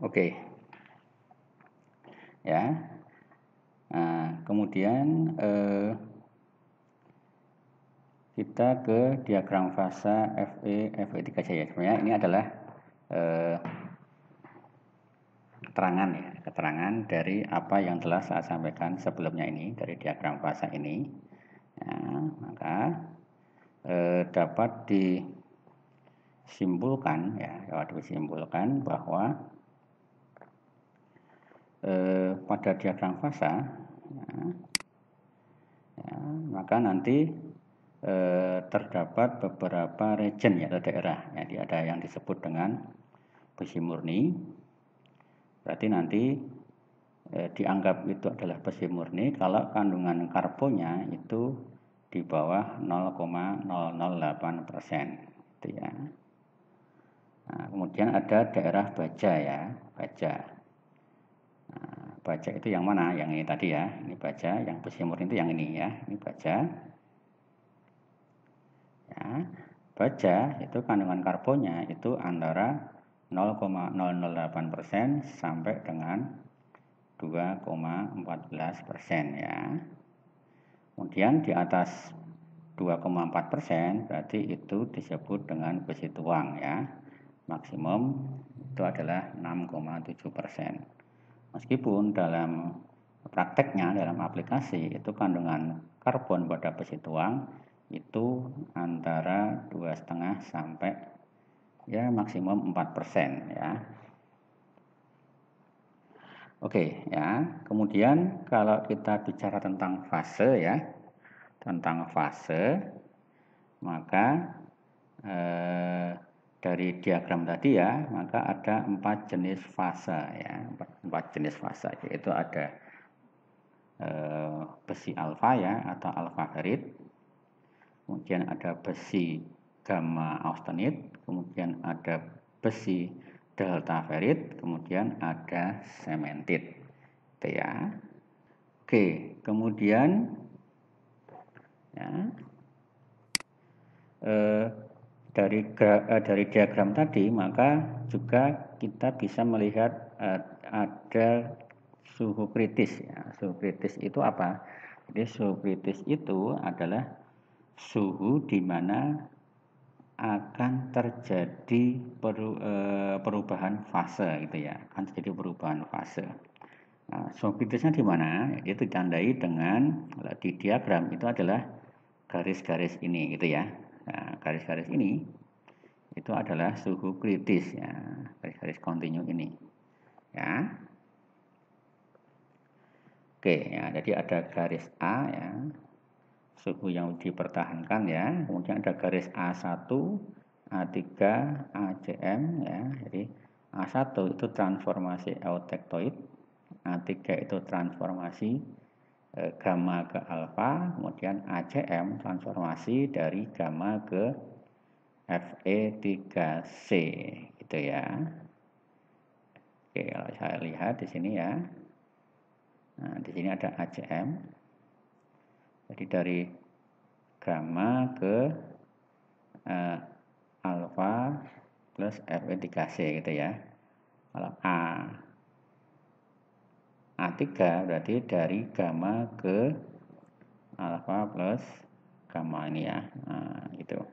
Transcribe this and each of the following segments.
Oke, ya. Nah, kemudian kita ke diagram fase FE3C ya. Sebenarnya ini adalah keterangan dari apa yang telah saya sampaikan sebelumnya ini dari diagram fase ini. Ya, maka dapat disimpulkan bahwa pada diagram fase maka nanti terdapat beberapa region atau daerah. Jadi ada yang disebut dengan besi murni. Berarti nanti dianggap itu adalah besi murni kalau kandungan karbonnya itu di bawah 0,008%. Itu ya. Nah, kemudian ada daerah baja ya, baja. Nah, baja itu yang mana? Yang ini tadi ya, ini baja. Yang besi murni itu yang ini ya, ini baja. Ya, baja itu kandungan karbonnya itu antara 0,008% sampai dengan 2,14% ya. Kemudian di atas 2,4% berarti itu disebut dengan besi tuang ya. Maksimum itu adalah 6,7%. Meskipun dalam prakteknya, dalam aplikasi itu kandungan karbon pada besi tuang itu antara 2,5 sampai ya maksimum 4% ya. Oke ya. Kemudian kalau kita bicara tentang fase ya, maka dari diagram tadi ya, maka ada 4 jenis fase ya, 4 jenis fase, yaitu ada besi alfa ya atau alfa ferrit, kemudian ada besi gamma austenit, kemudian ada besi delta ferrit, kemudian ada cementit. Itu ya. Oke, kemudian ya, dari diagram tadi maka juga kita bisa melihat ada suhu kritis ya. Suhu kritis itu apa? Jadi suhu kritis itu adalah suhu di mana akan terjadi perubahan fase gitu ya. Akan terjadi perubahan fase. Nah, suhu kritisnya di mana? Itu ditandai dengan di diagram itu adalah garis-garis ini gitu ya. Nah, garis-garis ini itu adalah suhu kritis ya, garis-garis kontinu ini ya. Oke ya, jadi ada garis A ya, suhu yang dipertahankan ya, kemudian ada garis A1, A3, ACM ya. Jadi A1 itu transformasi eutektoid, A3 itu transformasi gamma ke alfa, kemudian ACM transformasi dari gamma ke Fe3C gitu ya. Oke, kalau saya lihat di sini ya. Nah, di sini ada ACM. Jadi dari gamma ke alfa plus Fe3C gitu ya. Kalau A3 berarti dari gamma ke alfa plus gamma ini ya. Nah, gitu.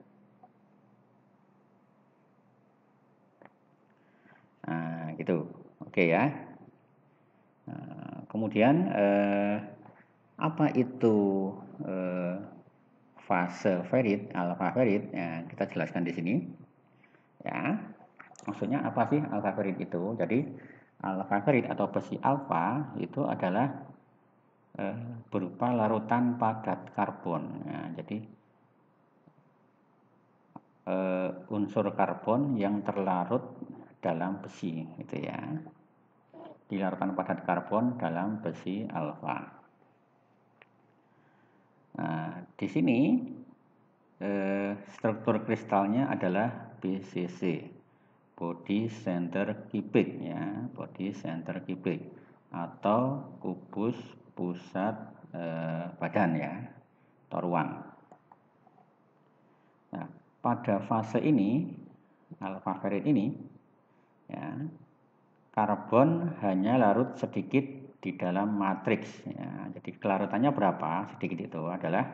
Nah, gitu. Oke ya. Nah, kemudian apa itu fase ferrit, alfa ferrit? Ya, kita jelaskan di sini. Ya. Maksudnya apa sih alfa ferrit itu? Jadi alfa ferrit atau besi alfa itu adalah berupa larutan padat karbon. Ya, jadi unsur karbon yang terlarut dalam besi gitu ya. Di larutan padat karbon dalam besi alfa. Nah, di sini struktur kristalnya adalah BCC, body center cubic ya, body center cubic atau kubus pusat badan ya, atau ruang. Nah, pada fase ini alfa ferrit ini ya, karbon hanya larut sedikit di dalam matriks. Ya, jadi kelarutannya berapa? Sedikit itu adalah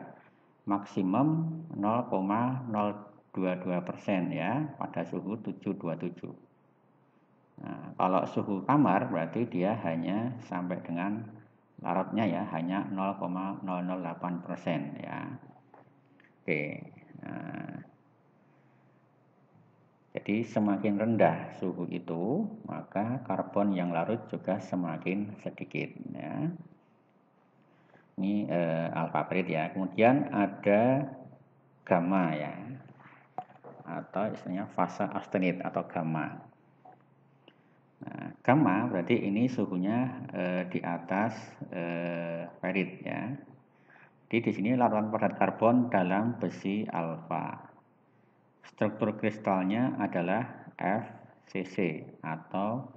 maksimum 0,022% ya pada suhu 727. Nah, kalau suhu kamar berarti dia hanya sampai dengan larutnya ya hanya 0,008% ya. Oke. Nah, jadi semakin rendah suhu itu, maka karbon yang larut juga semakin sedikit ya. Ini alfa ferit ya. Kemudian ada gamma ya. Atau istilahnya fase austenit atau gamma. Nah, gamma berarti ini suhunya di atas ferit ya. Jadi di sini larutan padat karbon dalam besi alfa. Struktur kristalnya adalah FCC atau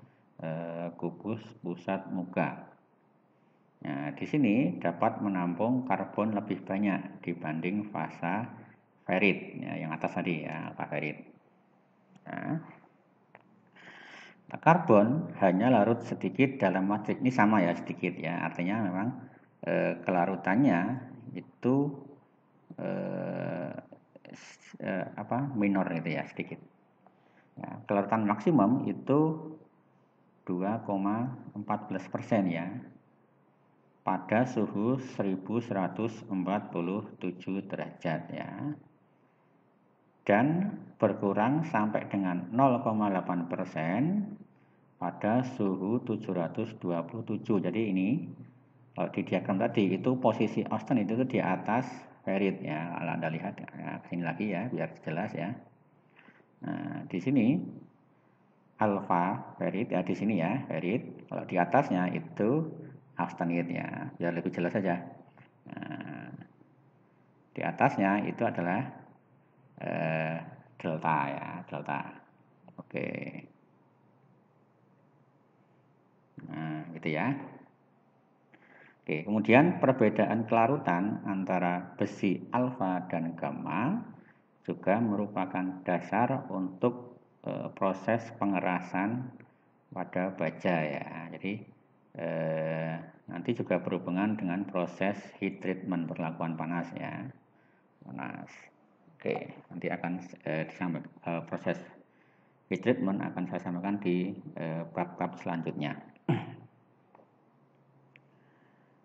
kubus pusat muka. Nah, di sini dapat menampung karbon lebih banyak dibanding fasa ferit ya, yang atas tadi ya, alfa ferit. Nah, karbon hanya larut sedikit dalam matriks ini sama ya sedikit ya, artinya memang kelarutannya itu minor itu ya sedikit. Ya, kelarutan maksimum itu 2,14% ya pada suhu 1147 derajat ya. Dan berkurang sampai dengan 0,8% pada suhu 727. Jadi ini kalau di diagram tadi itu posisi Austen itu di atas ferit ya. Kalau Anda lihat ya, sini lagi ya biar jelas ya. Nah, di sini alfa ferit ya di sini ya ferit. Kalau di atasnya itu austenit ya, biar lebih jelas saja. Nah, di atasnya itu adalah delta ya, delta. Oke. Nah, gitu ya. Oke, kemudian perbedaan kelarutan antara besi alfa dan gamma juga merupakan dasar untuk proses pengerasan pada baja ya. Jadi nanti juga berhubungan dengan proses heat treatment perlakuan panas ya. Panas. Oke, nanti akan disampaikan proses heat treatment akan saya sampaikan di bab-bab selanjutnya.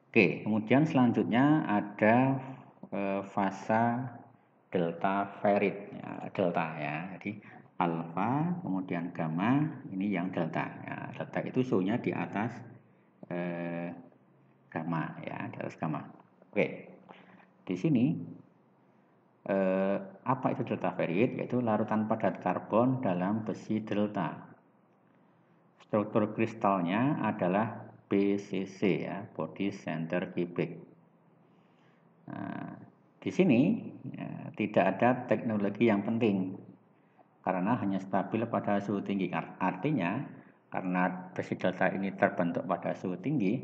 Oke, kemudian selanjutnya ada fasa delta ferit ya, delta ya. Jadi alfa kemudian gamma ini yang delta ya. Delta itu suhunya di atas gamma ya, di atas gamma. Oke. Di sini apa itu delta ferit? Yaitu larutan padat karbon dalam besi delta. Struktur kristalnya adalah BCC ya, body center cubic. Nah, di sini ya, tidak ada teknologi yang penting karena hanya stabil pada suhu tinggi. Artinya karena besi delta ini terbentuk pada suhu tinggi,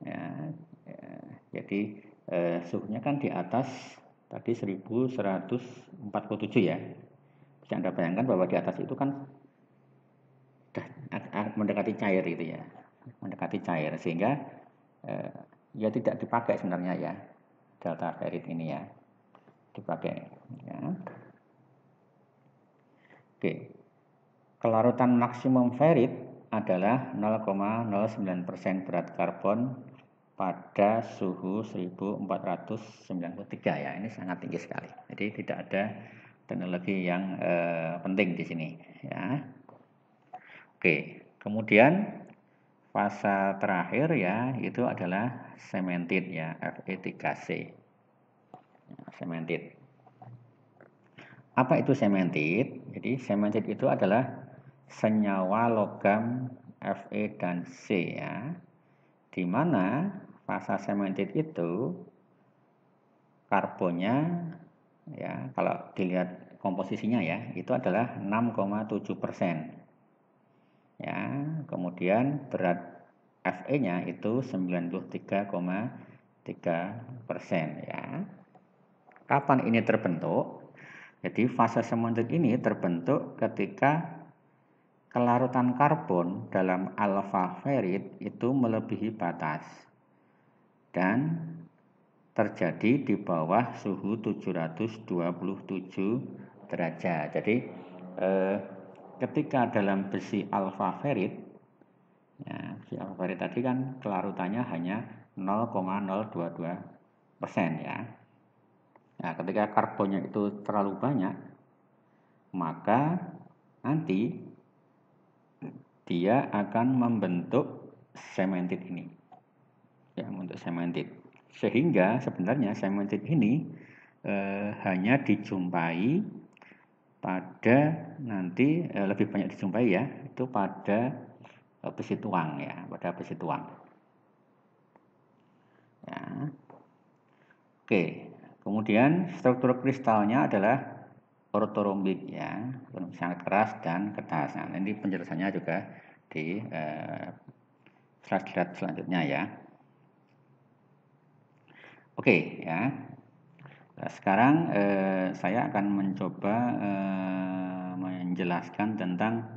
ya, jadi suhunya kan di atas tadi 1147 ya. Bisa Anda bayangkan bahwa di atas itu kan sudah mendekati cair itu ya, mendekati cair sehingga ya tidak dipakai sebenarnya ya delta ferit ini ya dipakai ya. Oke, kelarutan maksimum ferit adalah 0,09% berat karbon pada suhu 1493 ya, ini sangat tinggi sekali. Jadi tidak ada teknologi yang penting di sini ya. Oke, kemudian fase terakhir ya itu adalah cemented ya, Fe3C. Cemented. Apa itu cemented? Jadi cemented itu adalah senyawa logam Fe dan C ya. Di mana fase cemented itu karbonnya ya kalau dilihat komposisinya ya itu adalah 6,7%. Ya, kemudian berat Fe-nya itu 93,3% ya. Kapan ini terbentuk? Jadi fase cemented ini terbentuk ketika kelarutan karbon dalam alfa ferit itu melebihi batas dan terjadi di bawah suhu 727 derajat. Jadi ketika dalam besi alfa ferit, ya, besi alfa ferit tadi kan kelarutannya hanya 0,022% ya. Nah, ketika karbonnya itu terlalu banyak, maka nanti dia akan membentuk sementit ini. Ya, membentuk sementit. Sehingga sebenarnya sementit ini hanya dijumpai pada nanti lebih banyak dijumpai ya, itu pada besi tuang ya, pada besi tuang. Ya. Oke, kemudian struktur kristalnya adalah ortorombik ya, sangat keras dan ketas. Nah, ini penjelasannya juga di slide selanjutnya ya. Oke ya. Nah, sekarang saya akan mencoba menjelaskan tentang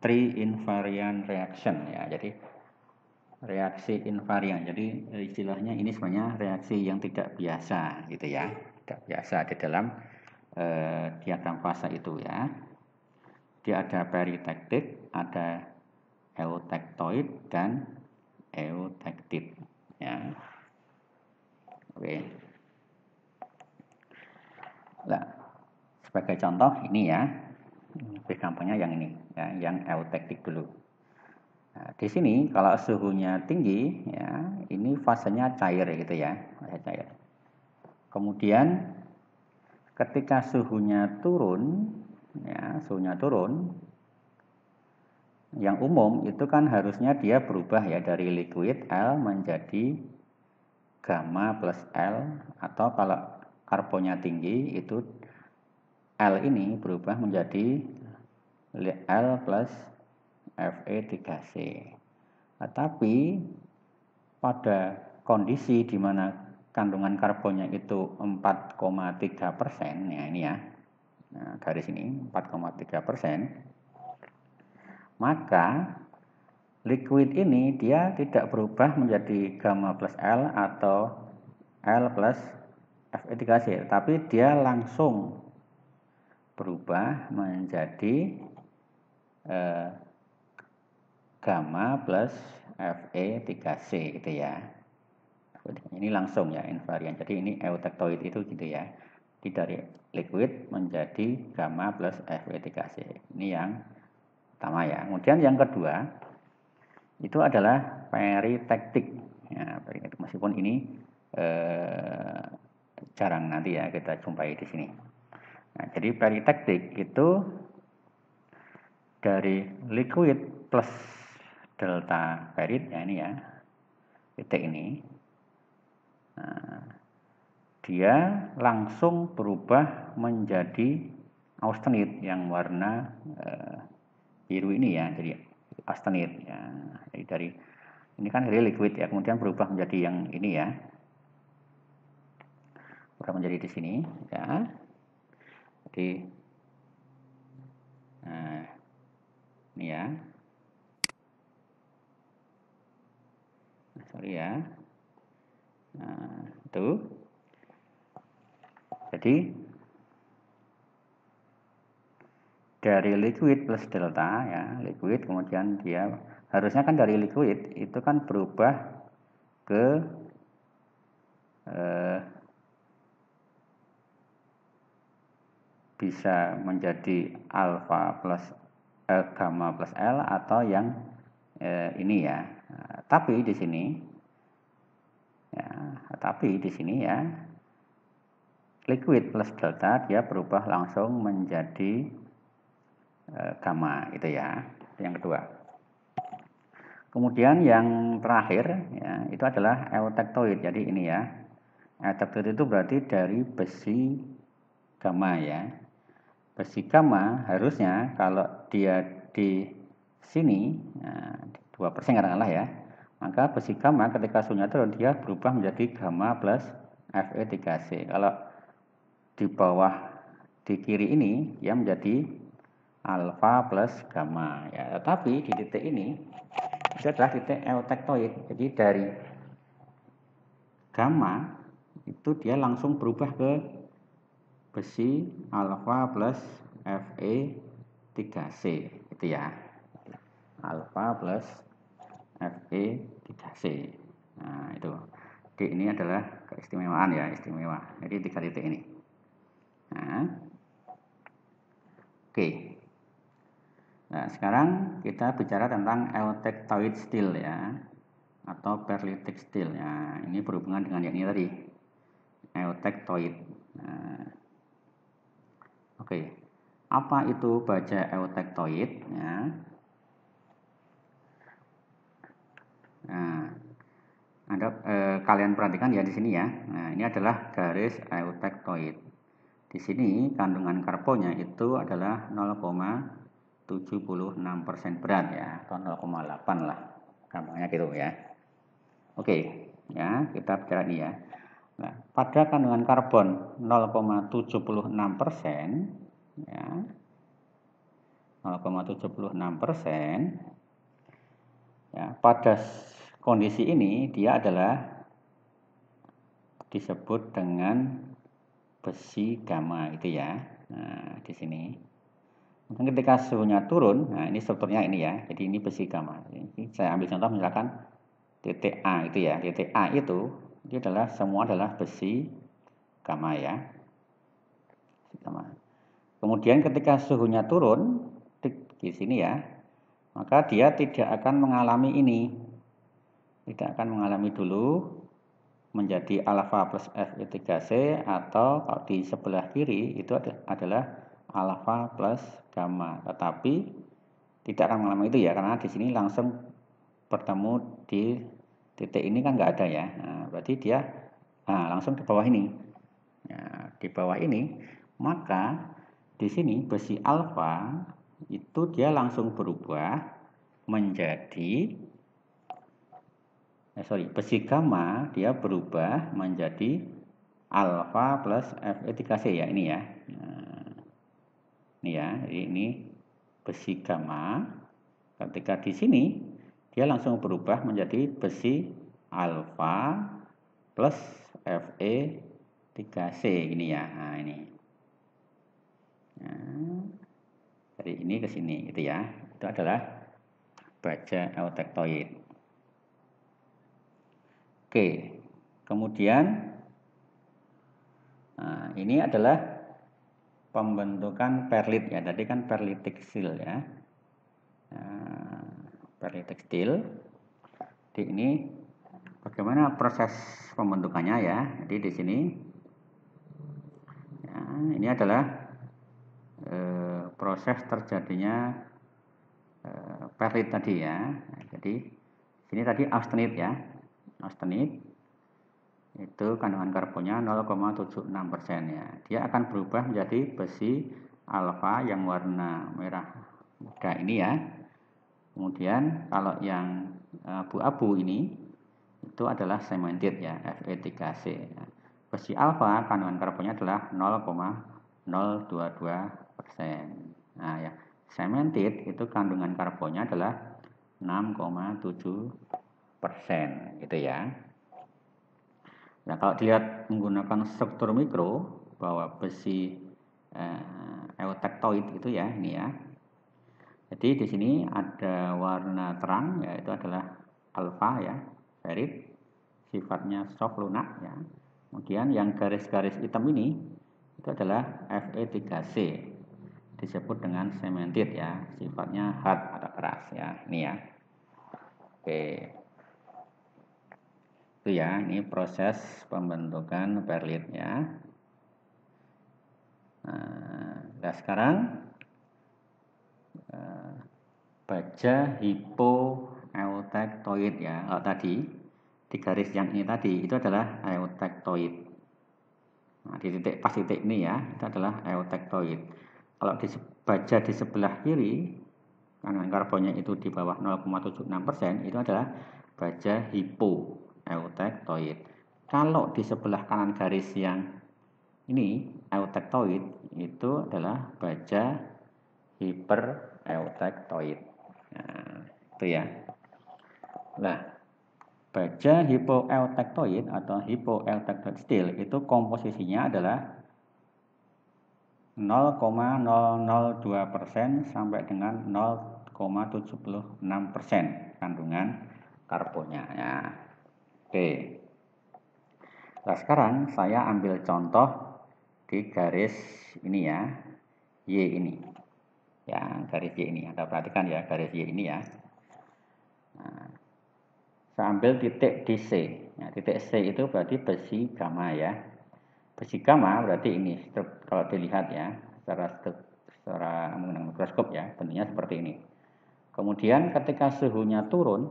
three invariant reaction ya. Jadi reaksi invarian. Jadi istilahnya ini sebenarnya reaksi yang tidak biasa gitu ya. Tidak biasa di dalam diagram fase itu ya. Dia ada peritektik, ada eutektoid dan eutektid ya. Oke. Nah, sebagai contoh ini ya, lebih gampangnya yang ini ya, yang eutektik dulu. Nah, di sini kalau suhunya tinggi ya, ini fasenya cair gitu ya, fase cair. Kemudian ketika suhunya turun ya, yang umum itu kan harusnya dia berubah ya dari liquid L menjadi gamma plus L, atau kalau karbonnya tinggi itu L ini berubah menjadi L plus Fe3C. Tetapi pada kondisi di mana kandungan karbonnya itu 4,3% ya ini ya, nah, garis ini 4,3%, maka liquid ini dia tidak berubah menjadi gamma plus L atau L plus Fe3C, tapi dia langsung berubah menjadi gamma plus Fe3C gitu ya. Ini langsung ya invarian. Jadi ini eutektoid itu gitu ya. Jadi dari liquid menjadi gamma plus Fe3C. Ini yang pertama ya. Kemudian yang kedua itu adalah peritektik. Ya, peritektik meskipun ini jarang nanti ya kita jumpai di sini. Nah, jadi peritektik itu dari liquid plus delta ferit ya ini ya, titik ini, nah, dia langsung berubah menjadi austenit yang warna biru ini ya, jadi austenit ya. Jadi dari ini kan dari liquid ya, kemudian berubah menjadi yang ini ya, berubah menjadi di sini ya. Jadi ini ya, sorry ya, nah itu. Jadi dari liquid plus delta ya, liquid kemudian dia harusnya kan dari liquid itu kan berubah ke bisa menjadi alpha plus gamma plus L atau yang ini ya. Nah, tapi di sini ya, liquid plus delta dia berubah langsung menjadi gamma itu ya. Yang kedua. Kemudian yang terakhir ya, itu adalah eutektoid. Jadi ini ya. Eutektoid itu berarti dari besi gamma ya. Besi gamma harusnya kalau dia di sini, nah, 2% katakanlah ya, maka besi gamma ketika suhunya turun dia berubah menjadi gamma plus Fe3C. Kalau di bawah di kiri ini dia menjadi alfa plus gamma ya. Tetapi di titik ini itu adalah titik eutektoid. Jadi dari gamma itu dia langsung berubah ke besi alfa plus Fe3C gitu ya. Alfa plus Fe3C. Nah, itu. Jadi ini adalah keistimewaan ya, istimewa. Jadi 3 titik ini. Nah, oke. Nah, sekarang kita bicara tentang eutektoid steel ya, atau perlitic steel. Nah, ini berhubungan dengan yang ini tadi, eutektoid. Nah, oke. Apa itu baja eutektoid? Ya. Nah, kalian perhatikan ya di sini ya. Nah, ini adalah garis eutektoid. Di sini kandungan karbonnya itu adalah 0,76% berat ya, atau 0,8 lah, gampangnya gitu ya. Oke, ya kita bicara ini ya. Nah, pada kandungan karbon 0,76% ya, 0,76% ya, pada kondisi ini dia adalah disebut dengan besi gamma itu ya. Nah, di sini. Mungkin ketika suhunya turun, nah ini strukturnya ini ya. Jadi ini besi gamma. Ini saya ambil contoh misalkan titik A itu ya. Titik A itu adalah semua adalah besi gamma ya. Gamma. Kemudian ketika suhunya turun di sini ya, maka dia tidak akan mengalami ini. Tidak akan mengalami dulu menjadi alfa plus Fe3C, atau kalau di sebelah kiri itu adalah alfa plus gamma. Tetapi tidak akan mengalami itu ya, karena di sini langsung bertemu di titik ini kan nggak ada ya. Nah, berarti dia langsung ke bawah ini. Nah, di bawah ini, maka di sini besi alfa itu dia langsung berubah menjadi besi gamma dia berubah menjadi alfa plus Fe3C ya, ini ya. Nah, ini ya, ini besi gamma. Ketika di sini dia langsung berubah menjadi besi alfa plus Fe3C ini ya. Nah, ini. Nah, dari ini ke sini gitu ya. Itu adalah baja eutektoid. Oke, kemudian ini adalah pembentukan perlit ya. Tadi kan perlitic steel ya. Perlitic steel. Jadi ini bagaimana proses pembentukannya ya. Jadi di sini ya, ini adalah proses terjadinya perlit tadi ya. Jadi sini tadi austenit ya. Austenit itu kandungan karbonnya 0,76% ya. Dia akan berubah menjadi besi alfa yang warna merah muda ini ya. Kemudian kalau yang abu-abu ini itu adalah cemented ya, Fe3C ya. Besi alfa kandungan karbonnya adalah 0,022%. Nah ya, cemented itu kandungan karbonnya adalah 6,7% gitu ya. Nah, kalau dilihat menggunakan struktur mikro bahwa besi eutektoid itu ya, ini ya. Jadi di sini ada warna terang, yaitu adalah alfa ya, ferrit, sifatnya soft lunak ya. Kemudian yang garis-garis hitam ini itu adalah Fe3C, disebut dengan cemented ya, sifatnya hard atau keras ya, ini ya. Oke. Itu ya, ini proses pembentukan perlit ya. Nah sekarang baja hipoeutektoid ya. Kalau tadi di garis yang ini tadi itu adalah eutektoid. Nah, di titik pas titik ini ya, itu adalah eutektoid. Kalau di baja di sebelah kiri, kandungan karbonnya itu di bawah 0,76%, itu adalah baja hipoeutektoid. Kalau di sebelah kanan garis yang ini eutektoid, itu adalah baja hipereutectoid. Nah, itu ya. Nah, baja hipoeutectoid atau hipoeutectoid still itu komposisinya adalah 0,002% sampai dengan 0,76% kandungan karbonnya. Ya. Oke. Nah, sekarang saya ambil contoh di garis ini ya, Y ini. Ya, garis Y ini. Anda perhatikan ya, garis Y ini ya. Nah, saya ambil titik di C. Ya, titik C itu berarti besi gamma ya. Besi gamma berarti ini, kalau dilihat ya, secara menggunakan mikroskop ya, bentuknya seperti ini. Kemudian ketika suhunya turun,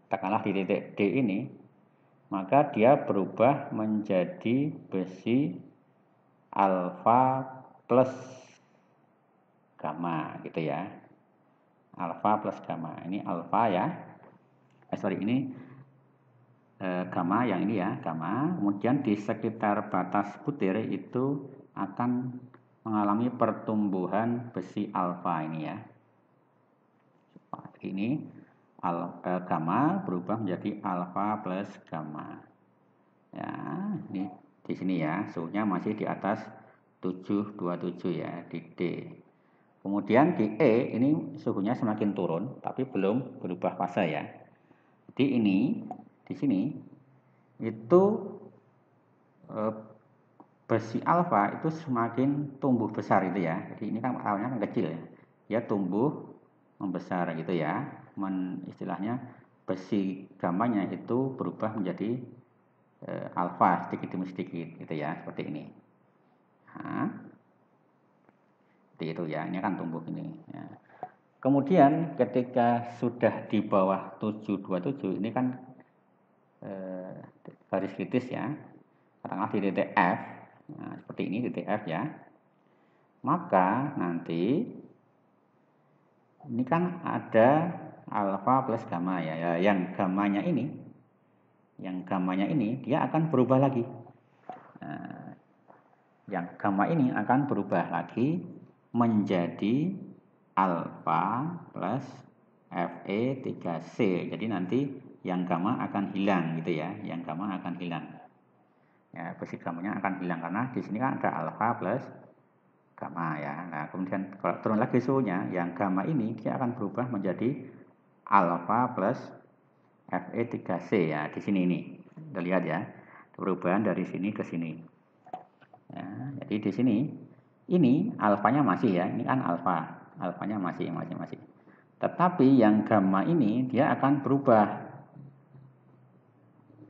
katakanlah di titik D ini, maka dia berubah menjadi besi alfa plus gamma gitu ya. Alfa plus gamma. Ini alfa ya. Ini gamma yang ini ya, gamma. Kemudian di sekitar batas butir itu akan mengalami pertumbuhan besi alfa ini ya. Ini gamma berubah menjadi alfa plus gamma. Ya, ini di sini ya, suhunya masih di atas 727 ya di D. Kemudian di E ini suhunya semakin turun tapi belum berubah fase ya. Jadi ini di sini itu besi alfa itu semakin tumbuh besar itu ya. Jadi ini kan awalnya kan kecil ya. Dia tumbuh membesar gitu ya. Istilahnya besi gammanya itu berubah menjadi alfa sedikit demi sedikit gitu ya, seperti ini. Nah, seperti itu ya. Ini kan tumbuh ini ya. Kemudian ketika sudah di bawah 727 ini kan garis kritis ya. Katakanlah di titik F. Nah, seperti ini titik F ya. Maka nanti ini kan ada alfa plus gamma ya. Yang gammanya ini dia akan berubah lagi. Nah, yang gamma ini akan berubah lagi menjadi alfa plus Fe3C. Jadi nanti yang gamma akan hilang gitu ya. Yang gamma akan hilang. Ya, besi gammanya akan hilang karena di sini kan ada alfa plus gamma ya. Nah, kemudian kalau turun lagi suhunya, yang gamma ini dia akan berubah menjadi alfa plus Fe3C ya, di sini ini. Kita lihat ya, perubahan dari sini ke sini. Ya, jadi di sini ini alfanya masih ya, ini kan alfanya masih. Tetapi yang gamma ini dia akan berubah.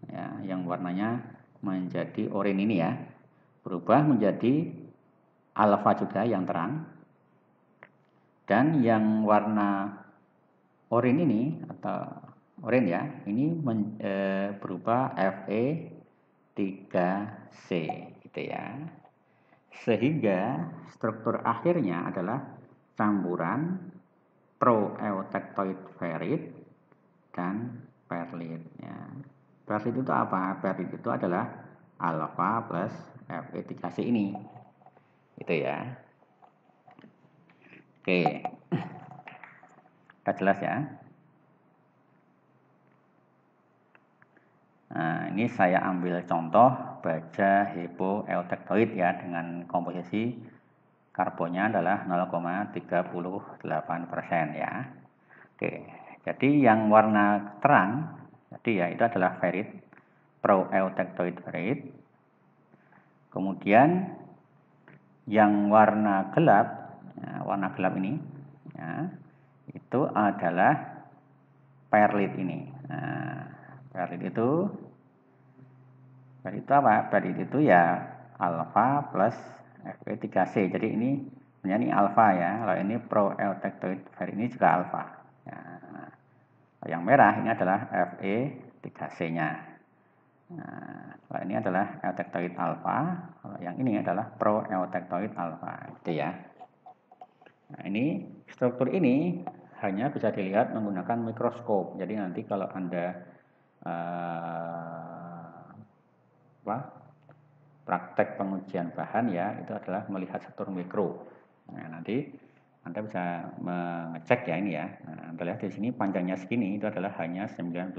Ya, yang warnanya menjadi oranye ini ya, berubah menjadi alfa juga yang terang. Dan yang warna oranye ini atau oranye ya, ini berubah Fe3C gitu ya. Sehingga struktur akhirnya adalah campuran proeutectoid ferrit dan perlit ya. Perlit itu apa? Perlit itu adalah alfa plus Fe3C ini. Itu ya. Oke. Sudah jelas ya? Nah, ini saya ambil contoh baja hipoeutectoid ya dengan komposisi karbonnya adalah 0,38% ya. Oke, jadi yang warna terang tadi ya itu adalah ferrit, proeutectoid ferrit. Kemudian yang warna gelap, ya, warna gelap ini ya, itu adalah perlit ini. Nah, perlit itu apa? Perlit itu ya alfa plus Fe3C. Jadi ini sebenarnya ini alfa ya. Kalau ini proeutectoid ferrit ini juga alfa. Ya. Yang merah ini adalah Fe3C-nya. Nah, kalau ini adalah eutectoid alfa, kalau yang ini adalah proeutectoid alfa, gitu ya. Nah, ini struktur ini hanya bisa dilihat menggunakan mikroskop. Jadi nanti kalau Anda praktek pengujian bahan ya, itu adalah melihat struktur mikro. Nah, nanti Anda bisa mengecek ya ini ya. Nah, Anda lihat di sini panjangnya segini, itu adalah hanya 91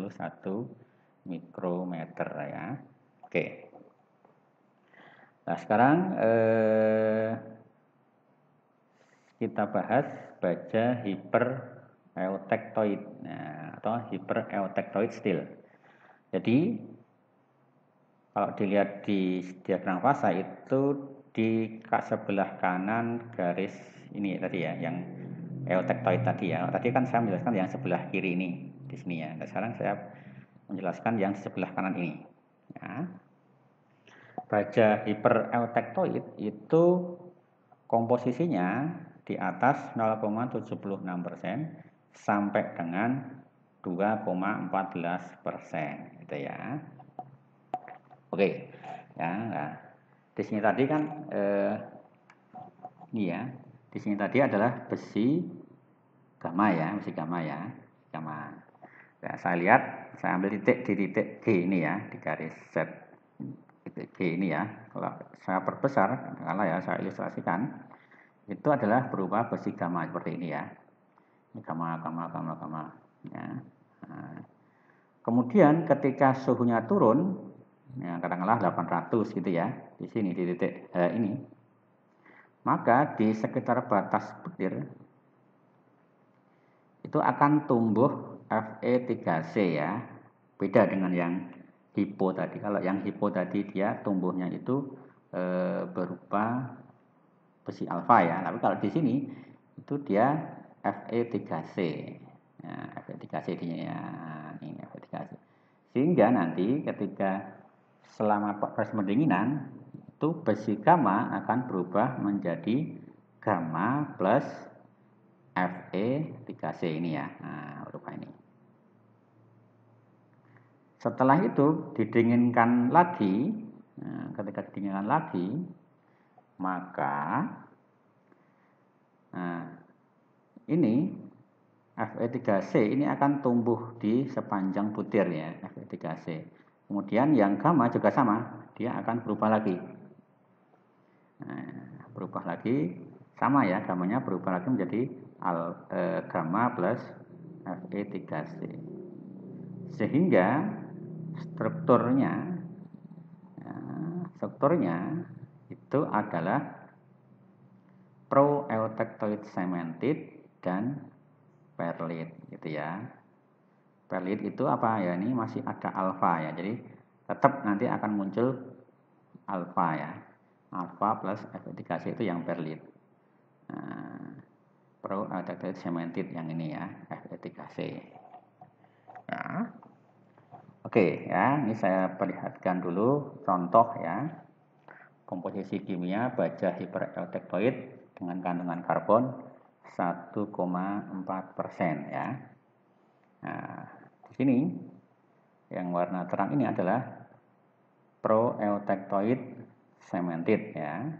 mikrometer ya. Oke. Nah sekarang kita bahas baja hypereutectoid atau hypereutectoid steel. Jadi kalau dilihat di diagram fasa itu di sebelah kanan garis ini tadi ya, yang eutectoid tadi ya. Tadi kan saya menjelaskan yang sebelah kiri ini di sini ya. Dan sekarang saya menjelaskan yang sebelah kanan ini. Ya. Baja hypereutectoid itu komposisinya di atas 0,76% sampai dengan 2,14% gitu ya. Oke, ya. Nah, di sini tadi kan ini ya. Di sini tadi adalah besi gamma ya, gamma. Nah, saya lihat, saya ambil titik di titik G ini ya, di garis Z titik G ini ya. Kalau saya perbesar, kalau ya saya ilustrasikan, itu adalah berupa besi gamma seperti ini ya. Ini gamma. Ya. Nah, kemudian ketika suhunya turun, ya katakanlah 800 gitu ya, di sini di titik ini, maka di sekitar batas butir itu akan tumbuh Fe3C ya, beda dengan yang hipo tadi. Kalau yang hipo tadi dia tumbuhnya itu berupa besi alfa ya, tapi kalau di sini itu dia Fe3C ya, Fe3C ya, ini Fe3C, sehingga nanti ketika selama proses pendinginan itu besi gamma akan berubah menjadi gamma plus Fe3C ini ya. Nah, berupa ini. Setelah itu didinginkan lagi. Nah, ketika didinginkan lagi, maka ini Fe3C ini akan tumbuh di sepanjang butir ya, Fe3C. Kemudian yang gamma juga sama, dia akan berubah lagi. Nah, berubah lagi sama ya, gamanya berubah lagi menjadi gamma plus Fe3C. Sehingga strukturnya itu adalah proeutectoid cementite dan perlite gitu ya. Perlite itu apa ya, ini masih ada alfa ya, jadi tetap nanti akan muncul alfa ya, alfa plus Fe3C itu yang perlite. Proeutectoid cementite yang ini ya, Fe3C ya. Oke ya, ini saya perlihatkan dulu contoh ya, komposisi kimia baja hypereutectoid dengan kandungan karbon 1,4% ya. Nah, di sini yang warna terang ini adalah proeutectoid cementite ya,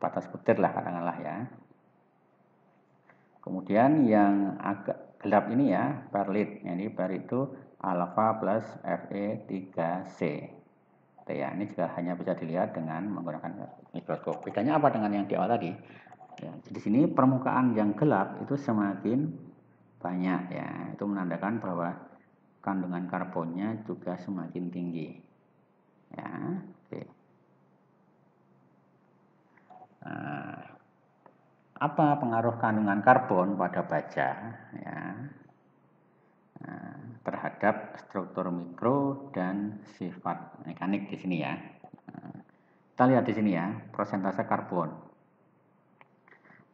batas butir lah katakanlah ya. Kemudian yang agak gelap ini ya, perlite. Ini perlite itu alfa plus Fe3C. Ya, ini juga hanya bisa dilihat dengan menggunakan mikroskop. Bedanya apa dengan yang di awal tadi? Ya, di sini permukaan yang gelap itu semakin banyak ya. Itu menandakan bahwa kandungan karbonnya juga semakin tinggi. Ya, oke. Nah, apa pengaruh kandungan karbon pada baja ya, terhadap struktur mikro dan sifat mekanik di sini ya. Kita lihat di sini ya, persentase karbon.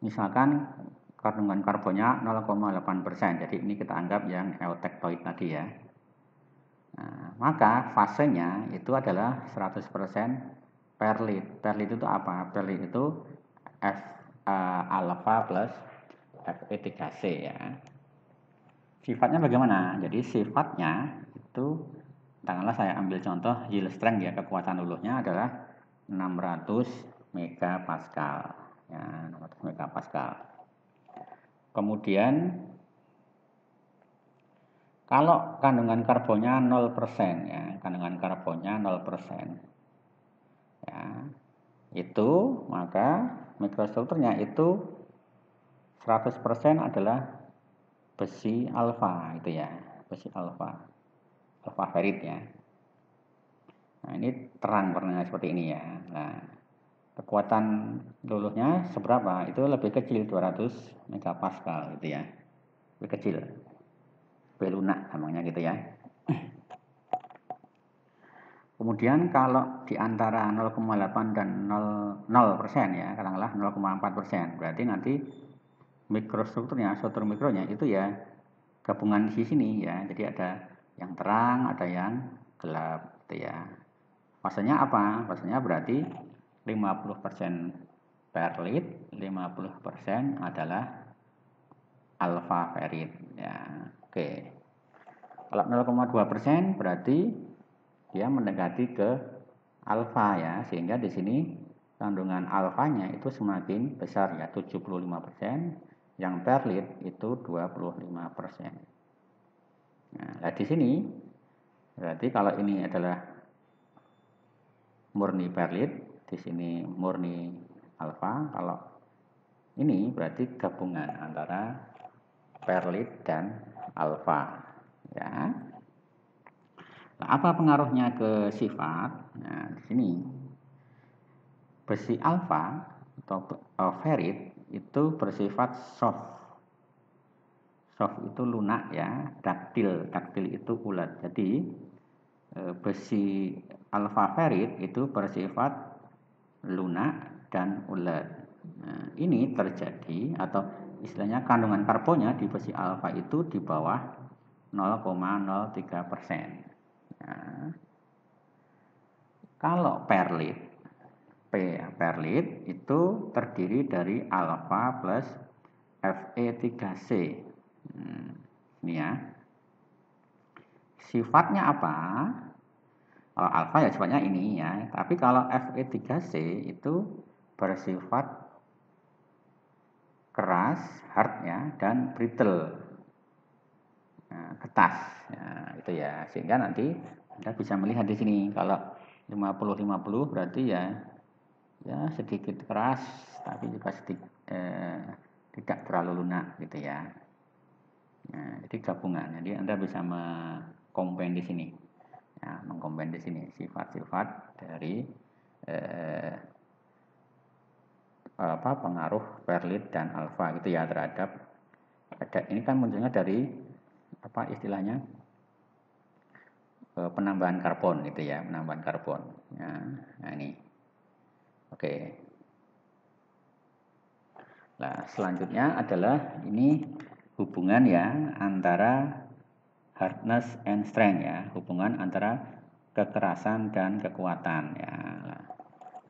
Misalkan kandungan karbonnya 0,8%, jadi ini kita anggap yang eutectoid tadi ya. Maka fasenya itu adalah 100% perlite. Perlite itu apa? Perlite itu alfa plus Fe3C ya. Sifatnya bagaimana? Jadi sifatnya itu, katakanlah saya ambil contoh yield strength ya, kekuatan luluhnya adalah 600 megapascal ya, 600 megapascal. Kemudian kalau kandungan karbonnya 0% ya, kandungan karbonnya 0% ya, itu maka mikrostrukturnya itu 100% adalah besi alfa itu ya, besi alfa ferit ya. Nah, ini terang warnanya seperti ini ya. Nah, kekuatan luluhnya seberapa? Itu lebih kecil, 200 megapascal gitu ya. Lebih kecil. B lunak namanya gitu ya. Kemudian kalau di antara 0,8 dan 0% ya, katakanlah 0,4%, berarti nanti mikrostrukturnya, struktur mikronya itu ya gabungan di sini ya. Jadi ada yang terang, ada yang gelap gitu ya. Fasenya apa? Fasenya berarti 50% perlit, 50% adalah alfa ferit ya. Oke. Kalau 0,2% berarti dia mendekati ke alfa ya, sehingga di sini kandungan alfanya itu semakin besar ya, 75%, yang perlit itu 25%. Nah, di sini berarti kalau ini adalah murni perlit, di sini murni alfa. Kalau ini berarti gabungan antara perlit dan alfa ya. Nah, apa pengaruhnya ke sifat? Nah, di sini besi alfa atau ferit itu bersifat soft. Soft itu lunak ya, daktil. Daktil itu ulat. Jadi besi alfa ferit itu bersifat lunak dan ulat. Nah, ini terjadi atau istilahnya kandungan karbonnya di besi alfa itu di bawah 0,03%. Nah, kalau perlit, perlit itu terdiri dari alfa plus Fe3C. Ini ya. Sifatnya apa? Kalau alfa ya sifatnya ini ya. Tapi kalau Fe3C itu bersifat keras, hard ya, dan brittle, ketas. Nah, itu ya. Sehingga nanti Anda bisa melihat di sini kalau 50-50 berarti ya sedikit keras tapi juga sedikit tidak terlalu lunak gitu ya. Nah, jadi gabungan. Jadi Anda bisa mengcombine di sini. Ya, mengcombine di sini sifat-sifat dari pengaruh perlit dan alfa gitu ya terhadap ini kan munculnya dari apa istilahnya penambahan karbon gitu ya, penambahan karbon. Nah ini. Oke. Nah, selanjutnya adalah ini hubungan ya antara hardness and strength ya, hubungan antara kekerasan dan kekuatan ya. Nah,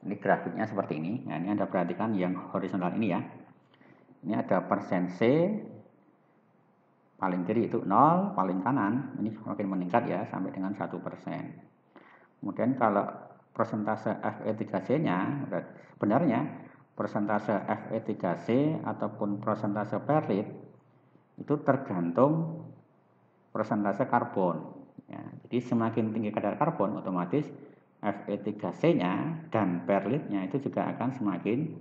ini grafiknya seperti ini. Nah, ini Anda perhatikan yang horizontal ini ya. Ini ada persen C, paling kiri itu 0, paling kanan ini semakin meningkat ya sampai dengan 1%. Kemudian kalau persentase Fe3C-nya sebenarnya persentase Fe3C ataupun persentase perlit itu tergantung persentase karbon. Ya, jadi semakin tinggi kadar karbon otomatis Fe3C-nya dan perlitnya itu juga akan semakin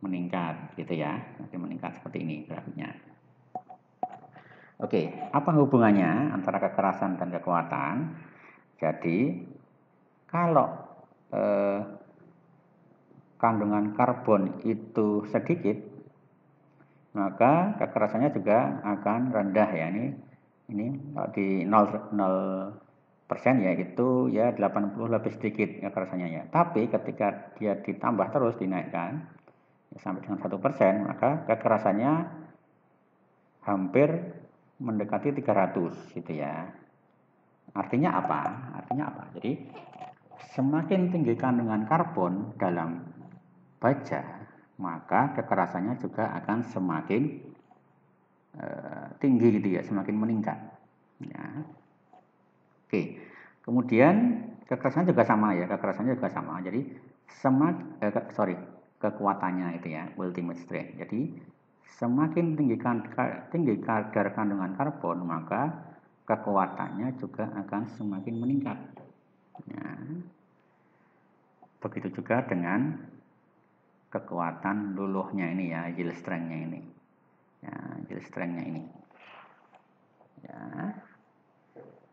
meningkat gitu ya, semakin meningkat seperti ini grafiknya. Oke, apa hubungannya antara kekerasan dan kekuatan? Jadi, kalau kandungan karbon itu sedikit, maka kekerasannya juga akan rendah ya. Ini di 0% ya itu ya 80 lebih sedikit kekerasannya ya. Tapi ketika dia ditambah terus dinaikkan ya, sampai dengan 1%, maka kekerasannya hampir mendekati 300 gitu ya. Artinya apa? Jadi semakin tinggi kandungan karbon dalam baja, maka kekerasannya juga akan semakin tinggi gitu ya, semakin meningkat. Ya. Oke. Kemudian kekerasannya juga sama ya, Jadi kekuatannya itu ya, ultimate strength. Jadi semakin tinggi kadar kandungan karbon, maka kekuatannya juga akan semakin meningkat. Ya. Begitu juga dengan kekuatan luluhnya ini ya, yield strength-nya ini. Ya, yield strength-nya ini. Ya.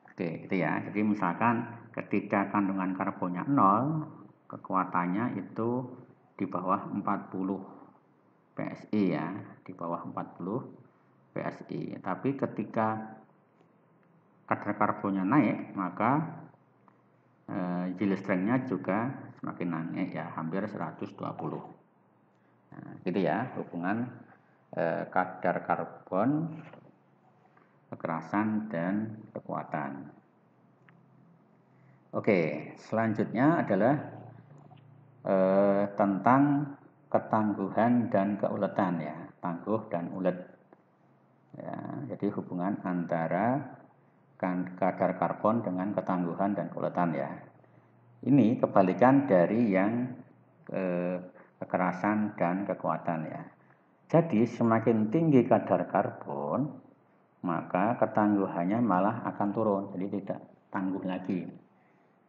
Oke, itu ya. Jadi misalkan ketika kandungan karbonnya 0, kekuatannya itu di bawah 40 PSI ya, di bawah 40 PSI. Tapi ketika kadar karbonnya naik, maka yield strength-nya juga semakin naik ya, hampir 120. Nah, gitu ya hubungan kadar karbon, kekerasan, dan kekuatan. Oke, selanjutnya adalah tentang ketangguhan dan keuletan ya, tangguh dan ulet. Ya, jadi hubungan antara kadar karbon dengan ketangguhan dan keuletan ya. Ini kebalikan dari yang kekerasan dan kekuatan ya. Jadi semakin tinggi kadar karbon, maka ketangguhannya malah akan turun, jadi tidak tangguh lagi.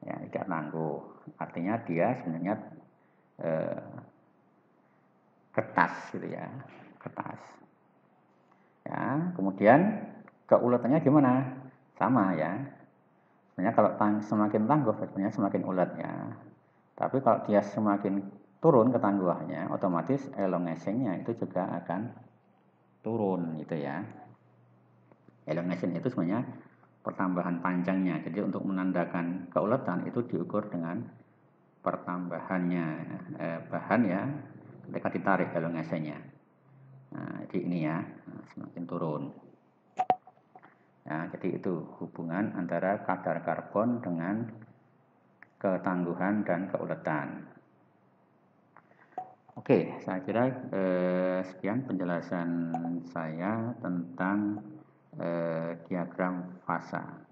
Ya, tidak tangguh. Artinya dia sebenarnya kertas gitu ya, kertas. Ya, kemudian keuletannya gimana? Sama ya. Sebenarnya kalau semakin tangguh sebenarnya semakin ulet ya. Tapi kalau dia semakin turun ketangguhannya, otomatis elongation-nya itu juga akan turun gitu ya. Elongation itu sebenarnya pertambahan panjangnya. Jadi untuk menandakan keuletan itu diukur dengan pertambahannya bahan ya ketika ditarik elongation-nya. Nah, jadi ini ya, semakin turun. Nah, jadi itu hubungan antara kadar karbon dengan ketangguhan dan keuletan. Oke, saya kira sekian penjelasan saya tentang diagram fasa.